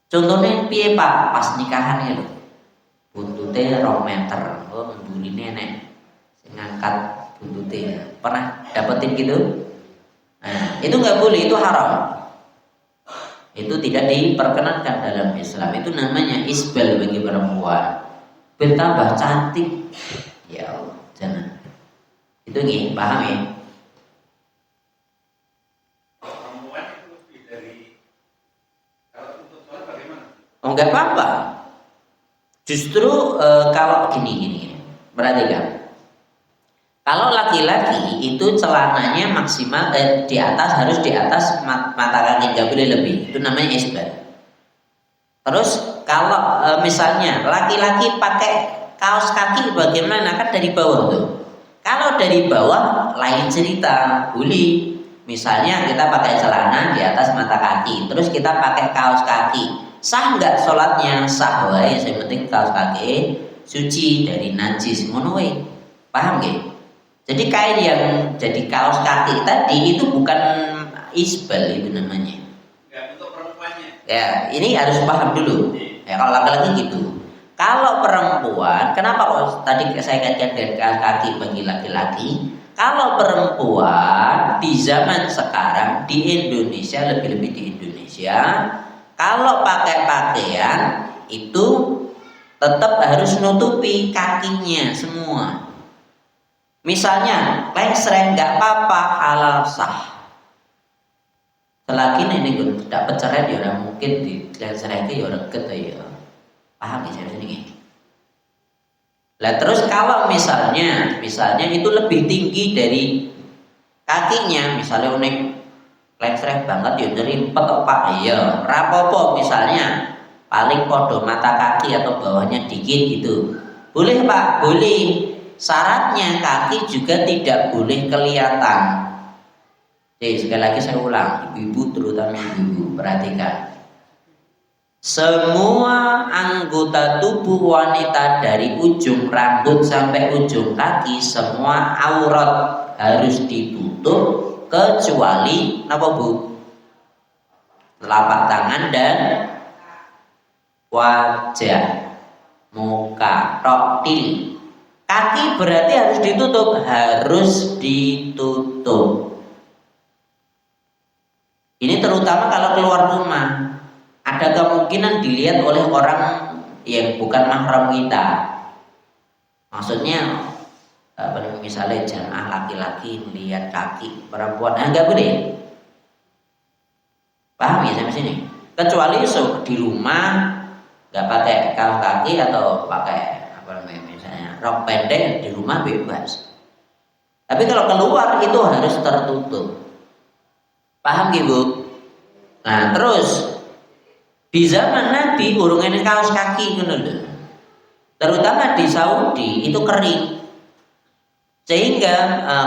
Contohnya piye Pak pas nikahan ya lho. Buntute 2 meter, mburine nek sing ngangkat buntute. Pernah dapetin gitu? Nah, itu nggak boleh, itu haram. Itu tidak diperkenankan dalam Islam. Itu namanya isbal bagi perempuan. Bertambah cantik. Ya Allah, jangan. Itu nih, paham ya? Perempuan itu lebih dari, kalau untuk sholat bagaimana? Oh, nggak apa-apa. Justru kalau gini, perhatikan. Kalau laki-laki itu celananya maksimal di atas, harus di atas mata kaki, nggak boleh lebih. Itu namanya isbal. Terus kalau misalnya laki-laki pakai kaos kaki bagaimana? Kan dari bawah tuh. Kalau dari bawah lain cerita, boleh. Misalnya kita pakai celana di atas mata kaki, terus kita pakai kaos kaki. Sah nggak sholatnya? Sah wae, yang penting kaos kaki suci dari najis, ngono wae. Paham nggih? Jadi kain yang jadi kaos kaki tadi itu bukan isbal, itu namanya. Enggak, untuk perempuannya. Ya, ini harus paham dulu. Ya, kalau laki-laki gitu. Kalau perempuan, kenapa kok tadi saya kaitkan dengan kaos kaki bagi laki-laki? Kalau perempuan di zaman sekarang di Indonesia, lebih-lebih di Indonesia, kalau pakai pakaian itu tetap harus nutupi kakinya semua. Misalnya lengsreng nggak apa-apa, halal sah. Selagi ini gue dapat cerai ya orang mungkin di lengsreng itu ya orang ket ya. Paham ya saya sini. Lah terus kalau misalnya itu lebih tinggi dari kakinya, misalnya unik lengsreng banget ya dari Pak ya, rapopo misalnya paling podo mata kaki atau bawahnya dikit gitu. Boleh Pak, boleh. Syaratnya kaki juga tidak boleh kelihatan. Jadi sekali lagi saya ulang, ibu-ibu terutama ibu-ibu perhatikan. Semua anggota tubuh wanita dari ujung rambut sampai ujung kaki semua aurat harus ditutup kecuali apa Bu? Telapak tangan dan wajah, muka, toktil. Kaki berarti harus ditutup. Ini terutama kalau keluar rumah. Ada kemungkinan dilihat oleh orang yang bukan mahram kita. Maksudnya misalnya jamaah laki-laki melihat kaki perempuan, nggak boleh. Paham ya sampai sini? Kecuali di rumah nggak pakai kaos kaki atau pakai misalnya rok pendek, di rumah bebas. Tapi kalau keluar itu harus tertutup. Paham gitu? Nah terus di zaman Nabi urung ini kaos kaki gitu loh. Terutama di Saudi itu kering. Sehingga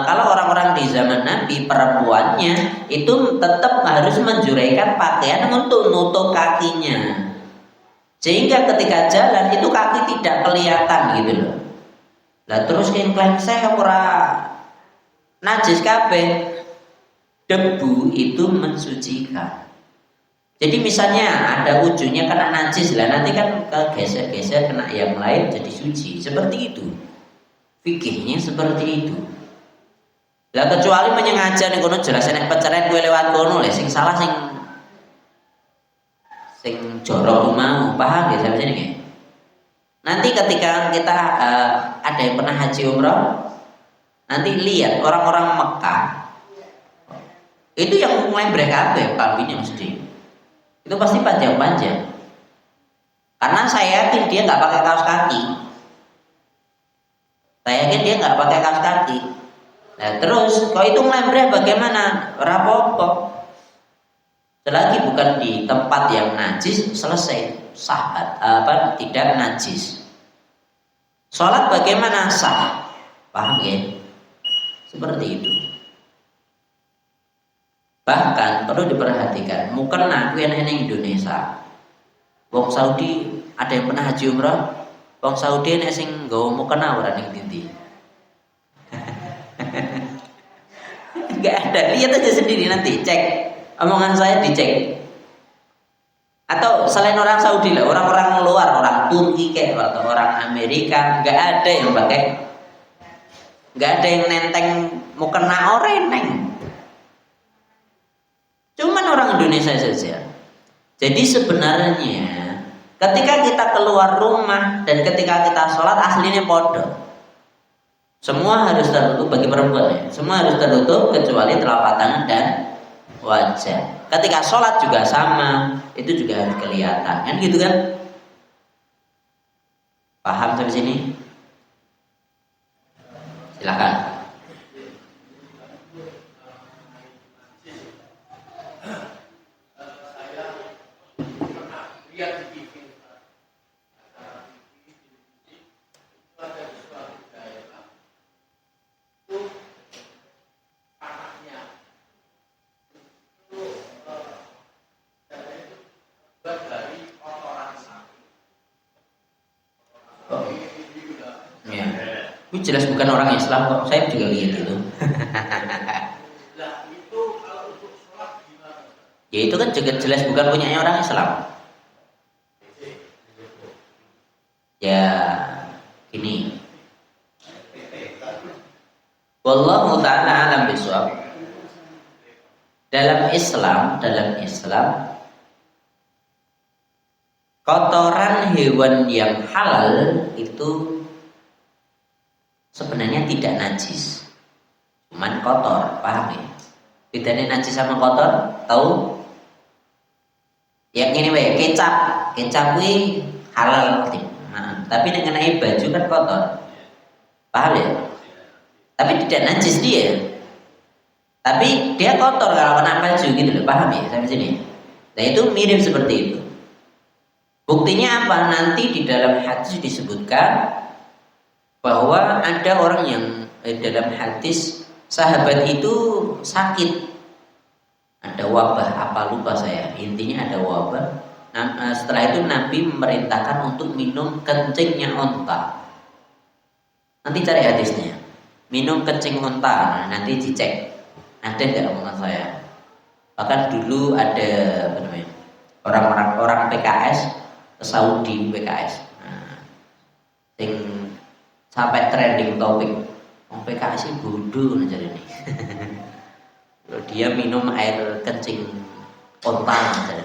kalau orang-orang di zaman Nabi perempuannya itu tetap harus menjuraikan pakaian untuk nutup kakinya. Sehingga ketika jalan itu kaki tidak kelihatan gitu loh. Lah terus klaim saya ora najis kabeh. Debu itu mensucikan. Jadi misalnya ada ujungnya kena najis, lah nanti kan kegeser-geser kena yang lain jadi suci. Seperti itu. Fikihnya seperti itu. Lah kecuali menyengaja nih kono jelas nek peceren gue lewat kono le sing salah sing jorok mau, paham ya sampai sini nggih? Nanti ketika kita ada yang pernah haji umrah, nanti lihat orang-orang Mekah itu yang mulai kabeh kambingnya mesti. Itu pasti panjang-panjang. Karena saya yakin dia nggak pakai kaos kaki. Nah terus kalau itu melembreh bagaimana? Rapopo. Selagi bukan di tempat yang najis, selesai sah tidak najis. Sholat bagaimana? Sah. Paham ya? Seperti itu. Bahkan perlu diperhatikan, mukena kuwi ana ning Indonesia. Wong Saudi ada yang pernah haji umrah? Wong Saudi nek sing nggawa mukena ora ning ndi. Enggak ada, lihat aja sendiri nanti, cek. Omongan saya dicek. Atau selain orang Saudi lah, orang-orang luar, orang Turki kayak atau orang Amerika, nggak ada yang pakai, nggak ada yang nenteng mukena oreneng. Cuman orang Indonesia saja. Jadi sebenarnya ketika kita keluar rumah dan ketika kita sholat aslinya podo. Semua harus tertutup bagi perempuan ya. Semua harus tertutup kecuali telapak tangan dan wajah. Ketika sholat juga sama, itu juga harus kelihatan, kan gitu kan? Paham sampai sini? Silakan. Itu jelas bukan orang Islam kok, saya juga lihat itu. Ya itu kan juga jelas bukan punyanya orang Islam. Ya ini. Wallahu ta'ala alam bishawab. Dalam Islam kotoran hewan yang halal itu sebenarnya tidak najis, cuman kotor, paham ya? Bedanya najis sama kotor, tahu? Ya gini wae, kecap ini halal, nah, tapi dengan baju kan kotor, paham ya? Tapi tidak najis dia, tapi dia kotor kalau kena baju gitu loh, paham ya? Sampai sini. Nah itu mirip seperti itu. Buktinya apa? Nanti di dalam hadis disebutkan bahwa ada orang yang dalam hadis sahabat itu sakit, ada wabah apa lupa saya, intinya ada wabah. Nah, setelah itu Nabi memerintahkan untuk minum kencingnya onta. Nanti cari hadisnya, minum kencing onta. Nah, nanti dicek ada nggak omongan saya. Bahkan dulu ada apa namanya, orang PKS ke Saudi PKS, nah, sampai trending topik orang PKS bodoh aja ini. Dia minum air kencing onta aja.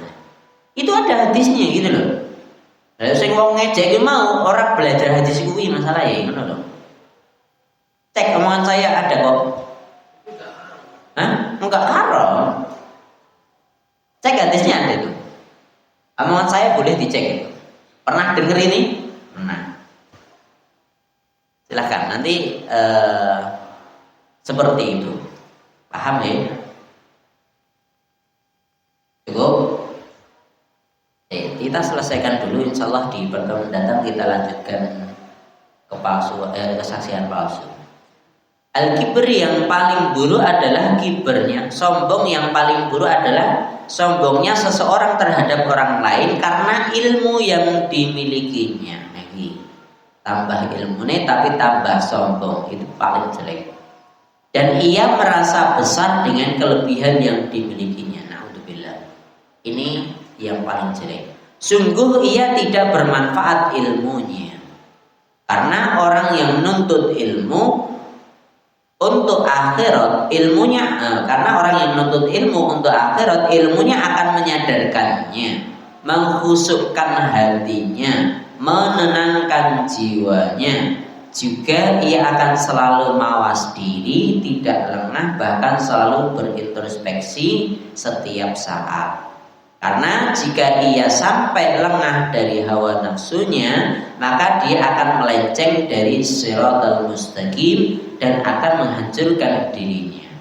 Itu ada hadisnya gitu loh. Lah sing wong ngejek mau orang belajar hadis kuwi masalah ya ngono loh. Cek omongan saya ada kok. Hah? Enggak haram. Cek hadisnya ada itu. Omongan saya boleh dicek. Pernah denger ini? Pernah. Silahkan nanti seperti itu, paham ya? Cukup. Kita selesaikan dulu, insya Allah di pertemuan datang kita lanjutkan kesaksian palsu. Al-kibr yang paling buruk adalah kibernya, sombong yang paling buruk adalah sombongnya seseorang terhadap orang lain karena ilmu yang dimilikinya. Tambah ilmunya tapi tambah sombong, itu paling jelek. Dan ia merasa besar dengan kelebihan yang dimilikinya. Na'udzubillah. Ini yang paling jelek. Sungguh ia tidak bermanfaat ilmunya. Karena orang yang menuntut ilmu untuk akhirat, karena orang yang menuntut ilmu untuk akhirat, ilmunya akan menyadarkannya, menghusukkan hatinya, menenangkan jiwanya. Juga ia akan selalu mawas diri, tidak lengah, bahkan selalu berintrospeksi setiap saat. Karena jika ia sampai lengah dari hawa nafsunya, maka dia akan melenceng dari shiratal mustaqim dan akan menghancurkan dirinya.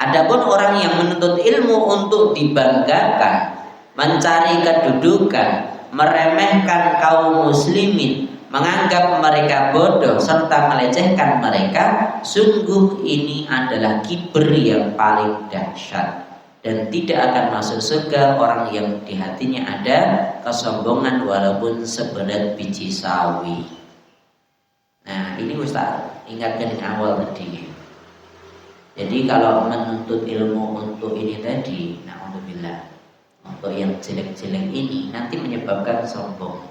Adapun orang yang menuntut ilmu untuk dibanggakan, mencari kedudukan, meremehkan kaum muslimin, menganggap mereka bodoh serta melecehkan mereka, sungguh ini adalah kibr yang paling dahsyat. Dan tidak akan masuk surga orang yang di hatinya ada kesombongan walaupun seberat biji sawi. Nah ini Ustaz ingatkan yang awal tadi. Jadi kalau menuntut ilmu untuk ini tadi, na'udzubillah, untuk yang jelek-jelek ini nanti menyebabkan sombong.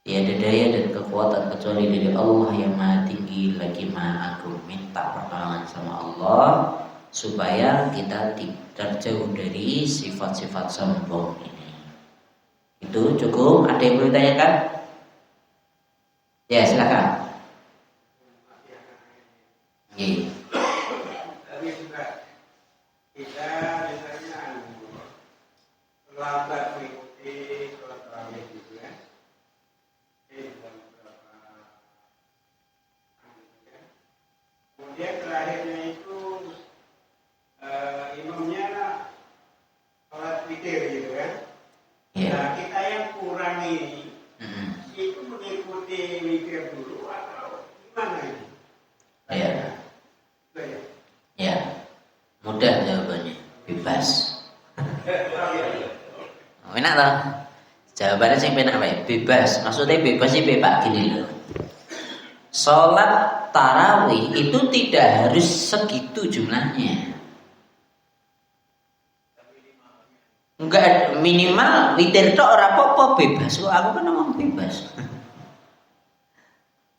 Tiada daya dan kekuatan kecuali dari Allah yang maha tinggi lagi maha agung. Minta pertolongan sama Allah supaya kita terjauh dari sifat-sifat sombong ini. Itu cukup. Ada yang boleh tanyakan? Ya, silakan. Iya. Tapi juga kita misalnya lambat mengikuti sholat tarawih gitu ya. Kemudian terakhirnya itu imamnya sholat witir gitu kan. Nah kita yang kurang ini itu mengikuti witir dulu atau gimana ini? Ya, mudah jawabannya, bebas. Enak toh? Jawabannya sih penak apa ya? Bebas. Maksudnya bebas sih bebas gini loh. Sholat tarawih itu tidak harus segitu jumlahnya. Enggak, minimal witir tok ora apa-apa, bebas. Kok aku kan ngomong bebas.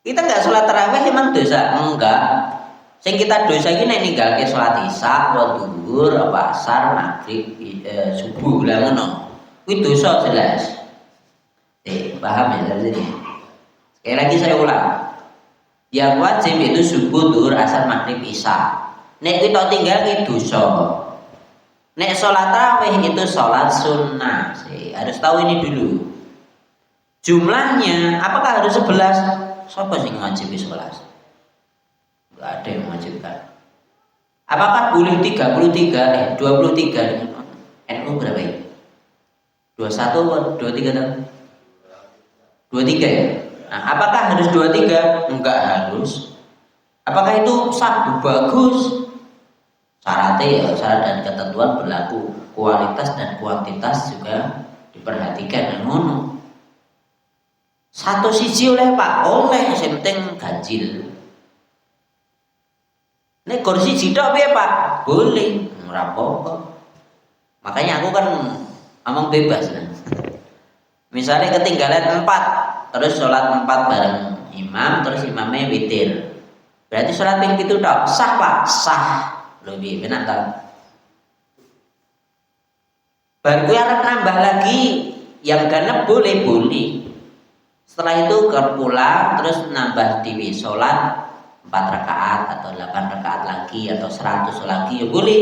Kita enggak sholat tarawih emang dosa? Enggak. Sing kita dosa iki nek ninggalke sholat isya, zuhur, asar, maghrib, subuh lah ngono. Kuwi dosa jelas. Paham ya dari sini? Sekali lagi saya ulang. Yang wajib itu subuh, zuhur, asar, maghrib, isya. Nek kita tinggal itu dosa. Nek sholat tarawih itu sholat sunnah. Harus tahu ini dulu. Jumlahnya apakah harus 11? Siapa sih ngajibi 11? Enggak ada yang mewajibkan. Apakah boleh 23? 23 NU berapa ya? 21 atau 23 tahun? 23 ya? Nah, apakah harus 23? Enggak harus. Apakah itu sah? Bagus. Syaratnya ya, syarat dan ketentuan berlaku. Kualitas dan kuantitas juga diperhatikan. Ngono. Satu sisi oleh Pak, oleh yang penting ganjil. Nek kursi jidok piye Pak? Boleh, ora apa-apa. Makanya aku kan ngomong bebas kan. Misalnya ketinggalan 4, terus sholat 4 bareng imam, terus imamnya witir. Berarti sholat ping 7 tok. Sah Pak? Sah. Lebih benar tak? Baru arep nambah lagi yang genep boleh. Setelah itu pulang terus nambah dewi sholat 4 rakaat atau 8 rakaat lagi atau 100 lagi ya boleh.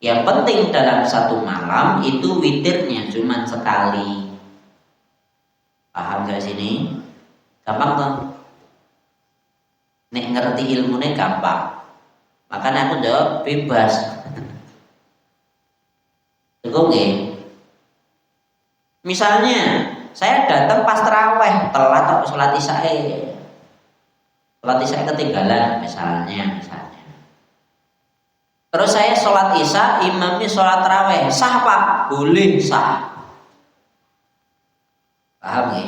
Yang penting dalam satu malam itu witirnya cuma sekali. Paham gak sini? Gampang toh? Nek ngerti ilmunya gampang. Makanya aku jawab bebas. Cukup nggih? Misalnya saya datang pas tarawih telat atau sholat isya. Sholat isya ketinggalan misalnya. Terus saya sholat isya, imamnya sholat tarawih, sah Pak? Boleh, sah. Paham ya?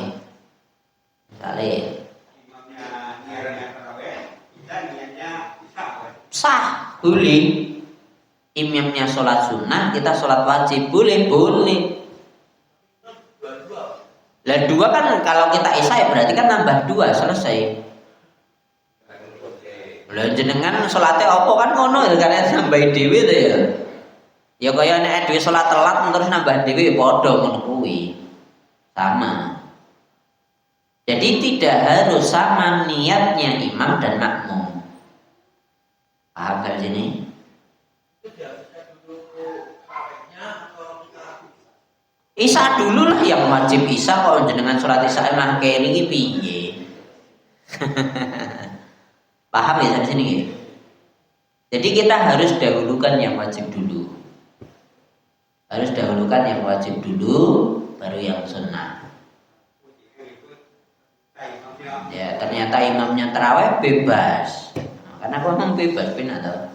Misalnya imamnya niatnya tarawih, kita niatnya isya. Sah, boleh. Imamnya sholat sunnah, kita sholat wajib, boleh. Lah 2 kan kalau kita isya ya berarti kan nambah 2 selesai. Lah jenengan salate apa kan ngono ya kan nambahi dhewe to ya. Ya kaya nek dhewe salat telat terus nambah dhewe ya padha ngono kuwi. Sama. Jadi tidak harus sama niatnya imam dan makmum. Paham gak sini? Isya dulu lah yang wajib isya kalau jenengan salat isya emang kene iki piye. Paham ya sampai sini ya? Jadi kita harus dahulukan yang wajib dulu. Baru yang sunnah. Ya ternyata imamnya tarawih bebas. Nah, karena aku ngomong bebas benar tau.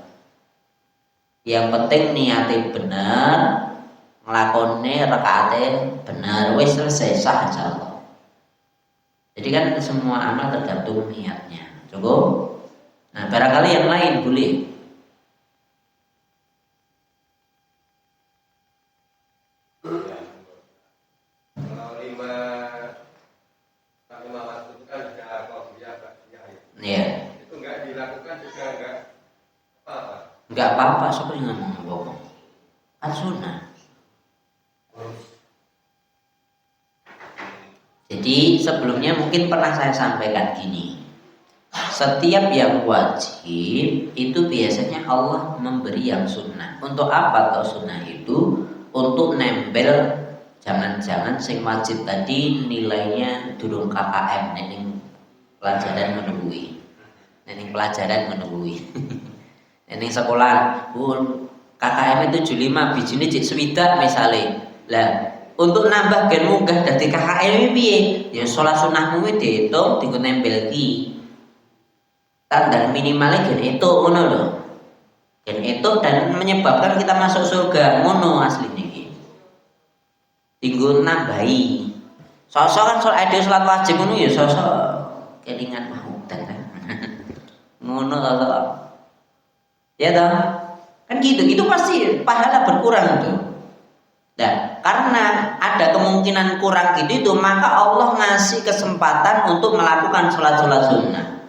Yang penting niatnya benar, ngelakone rakaatnya benar, wis selesai sah insyaallah. Jadi kan semua amal tergantung niatnya. Cukup. Nah, barangkali yang lain boleh. Kalau lima waktu itu kan sudah kopiah, Iya. Itu enggak dilakukan juga enggak apa-apa. Enggak apa-apa, seperti ngomong apa. Kan sunnah. Jadi sebelumnya mungkin pernah saya sampaikan gini. Setiap yang wajib itu biasanya Allah memberi yang sunnah. Untuk apa atau sunnah itu? Untuk nempel jangan-jangan sing wajib tadi nilainya durung KKM ning pelajaran menunggu. Ning pelajaran menunggu. Ning sekolah KKM itu 75 bijine cek swidak misale. Lah untuk nambah gen munggah dadi KKM piye? Ya salat sunahmu kuwi diitung dienggo nempel ki. Standar minimalnya gen itu ngono lho. Gen itu dan menyebabkan kita masuk surga ngono asline iki. Dienggo nambahi. Sosok kan soal ada salat wajib ngono ya sosok kelingan mau dan ngono lho. Ya toh? Kan gitu. Itu pasti pahala berkurang tuh. Dan karena ada kemungkinan kurang gitu maka Allah ngasih kesempatan untuk melakukan sholat-sholat sunnah.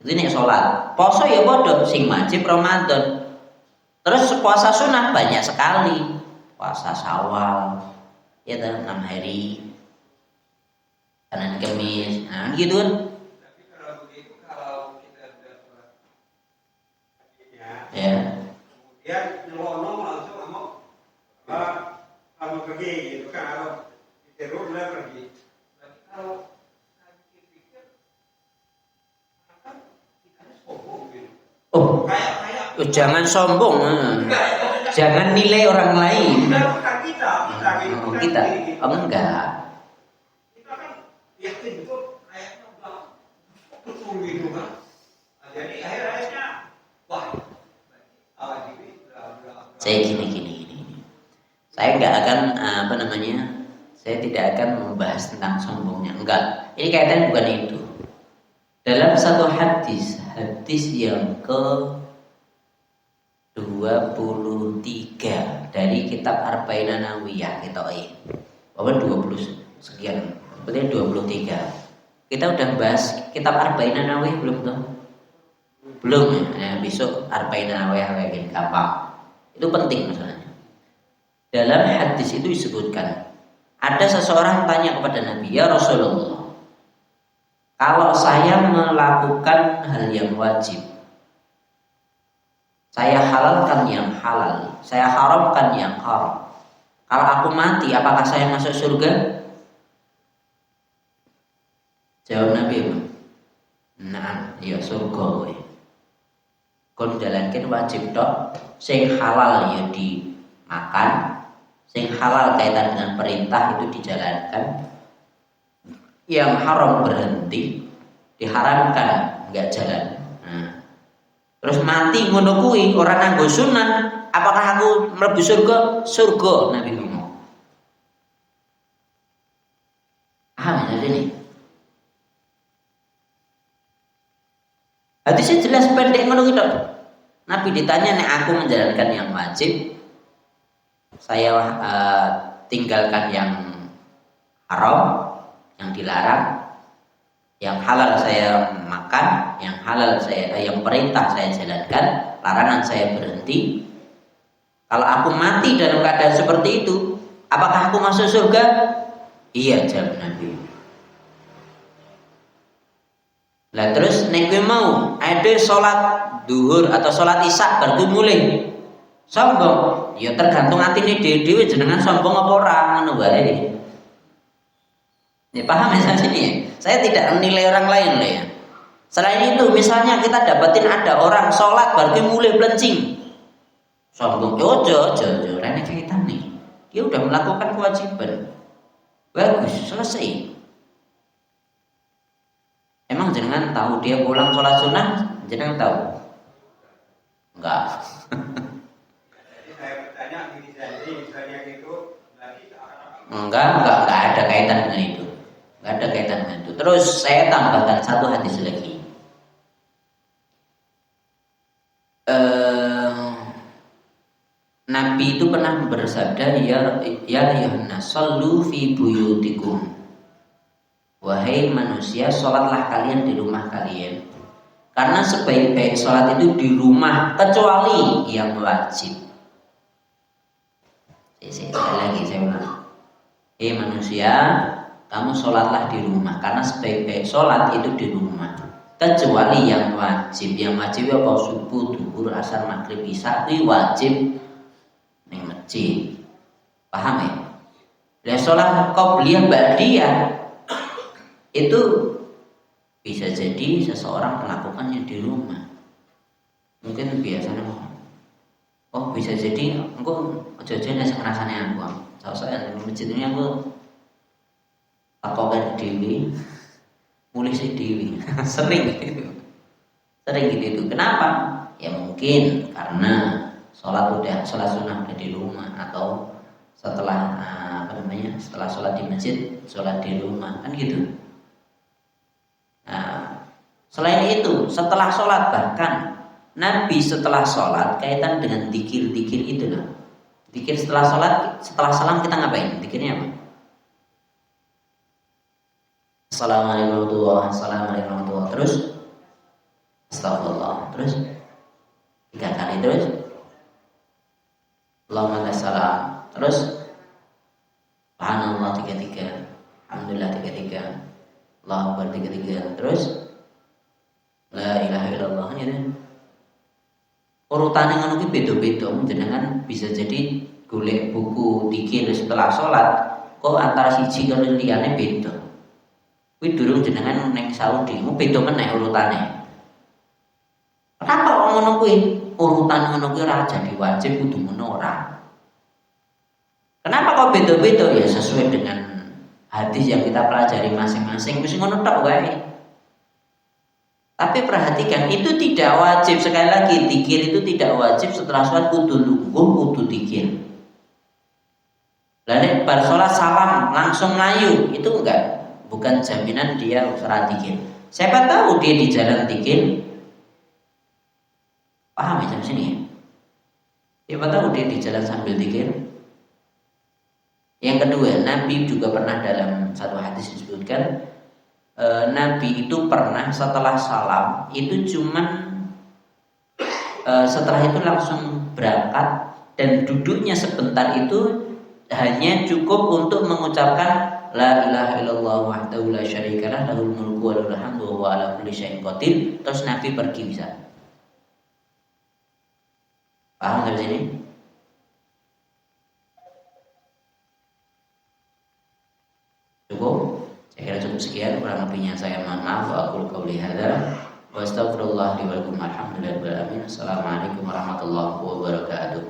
Ini sholat, poso ya bodoh, sing wajib Ramadan. Terus puasa sunnah banyak sekali, puasa Syawal, ya 6 hari, Senin Kemis, nah gitu kan. Tapi kalau begitu kalau kita sudah sholat ya. Kemudian nyelonong langsung kamu pergi gitu kan, kalau diteruh dia pergi. Tapi kalau saya pikir kan kita sombong gitu. Kayak Jangan sombong, jangan nilai orang lain. bukan kita Kita, enggak. Kita kan yakin betul kayaknya udah betul gitu kan. Nah, jadi akhirnya wah Saya gini. Saya nggak akan saya tidak akan membahas tentang sombongnya. Enggak. Ini kaitan bukan itu. Dalam satu hadis yang ke 23 dari kitab Arba'in Nawawiyah kita Apa 20 sekian. Berarti 23. Kita udah bahas kitab Arba'in Nawawiyah belum tuh? Belum ya. Besok Arba'in Nawawiyah kayak gampang. Itu penting masalahnya. Dalam hadis itu disebutkan ada seseorang tanya kepada Nabi, ya Rasulullah, kalau saya melakukan hal yang wajib, saya halalkan yang halal, saya haramkan yang haram, kalau aku mati apakah saya masuk surga? Jawab Nabi, nah, ya surga. Kon jalankan wajib tok, sing halal ya dimakan, sing halal kaitan dengan perintah itu dijalankan, yang haram berhenti, diharamkan enggak jalan. Nah, terus mati ngono kuwi ora nganggo sunnah, apakah aku mlebu surga? Surga Nabi ngomong. Jadi ini. Hadisnya jelas pendek ngono gitu. Nabi ditanya nek aku menjalankan yang wajib, saya tinggalkan yang haram, yang dilarang, yang halal saya makan, yang perintah saya jalankan, larangan saya berhenti. Kalau aku mati dalam keadaan seperti itu, apakah aku masuk surga? Iya, jawab Nabi. Lah terus nek kowe mau ada sholat duhur atau sholat isya baru mulai sombong, ya tergantung atine dhewe jenengan sombong apa ora ngono wae. Ya paham ya sini ya? Saya tidak menilai orang lain loh ya. Selain itu misalnya kita dapatin ada orang sholat baru mulai pelencing, sombong, ojo, rene kaitan nih. Dia udah melakukan kewajiban, bagus, selesai. Emang jenengan tahu dia pulang sholat sunnah? Jenengan tahu? Enggak. Jadi saya bertanya misalnya gitu, berarti Enggak ada kaitan dengan itu. Enggak Gak ada kaitan dengan itu. Terus saya tambahkan satu hadis lagi. Nabi itu pernah bersabda, ya ayyuhannas sallu fi buyutikum. Wahai manusia, sholatlah kalian di rumah kalian. Karena sebaik-baik sholat itu di rumah, kecuali yang wajib. Sekali lagi saya ulang. Hei manusia, kamu sholatlah di rumah. Karena sebaik-baik sholat itu di rumah, kecuali yang wajib. Yang wajib apa? Subuh, duhur, asar, maghrib, isya itu wajib di masjid. Paham ya? Dan sholat qobliyah ba'diyah itu bisa jadi seseorang melakukannya di rumah. Mungkin biasanya bisa jadi engko aja-aja rasane aku. Soalnya di masjid ini aku takokan dewi, mulai si dewi. Sering gitu itu. Kenapa? Ya mungkin karena sholat sunnah udah di rumah, atau setelah setelah sholat di masjid, sholat di rumah, kan gitu. Nah, selain itu, setelah sholat, bahkan Nabi setelah sholat kaitan dengan dikir-dikir itu loh. Dikir setelah sholat, setelah salam kita ngapain? Dikirnya apa? Assalamualaikum warahmatullahi. Terus astagfirullah. Terus 3 kali. Terus Allahumma salam. Terus subhanallah 33, alhamdulillah 33, Allahu akbar 33. Terus la ilaha illallah gitu. Urutannya ngono ki beda-beda. Jenengan bisa jadi golek buku dikir setelah sholat, kok antara siji karo liyane beda. Kuwi durung jenengan ning Saudi, beda meneh urutane. Kenapa ngono kuwi? Urutan ngono kuwi ora jadi wajib, kudu ngono ora. Kenapa kok beda-beda? Ya sesuai dengan hadis yang kita pelajari masing-masing, mesti ngono tok wae. Tapi perhatikan, itu tidak wajib. Sekali lagi, dzikir itu tidak wajib setelah sholat, kudu lungguh, kudu dzikir. Lalu bar sholat salam langsung melayu, itu enggak, bukan jaminan dia usaha dzikir. Siapa tahu dia di jalan dzikir. Paham ya sampai sini ya? Siapa tahu dia di jalan sambil dzikir. Yang kedua, Nabi juga pernah dalam satu hadis disebutkan, Nabi itu pernah setelah salam itu cuman setelah itu langsung berangkat, dan duduknya sebentar itu hanya cukup untuk mengucapkan la ilaha illallah wahdahu la syarikalah lahul mulku wa lahul hamdu wa huwa ala kulli syai'in qadir. Terus Nabi pergi bisa. Paham sampai sini? Cukup? Saya kira cukup sekian, kurang lebihnya saya mohon maaf. Aku qauli hadza wa astaghfirullah li wa lakum. Alhamdulillahirabbil alamin. Assalamualaikum warahmatullahi wabarakatuh.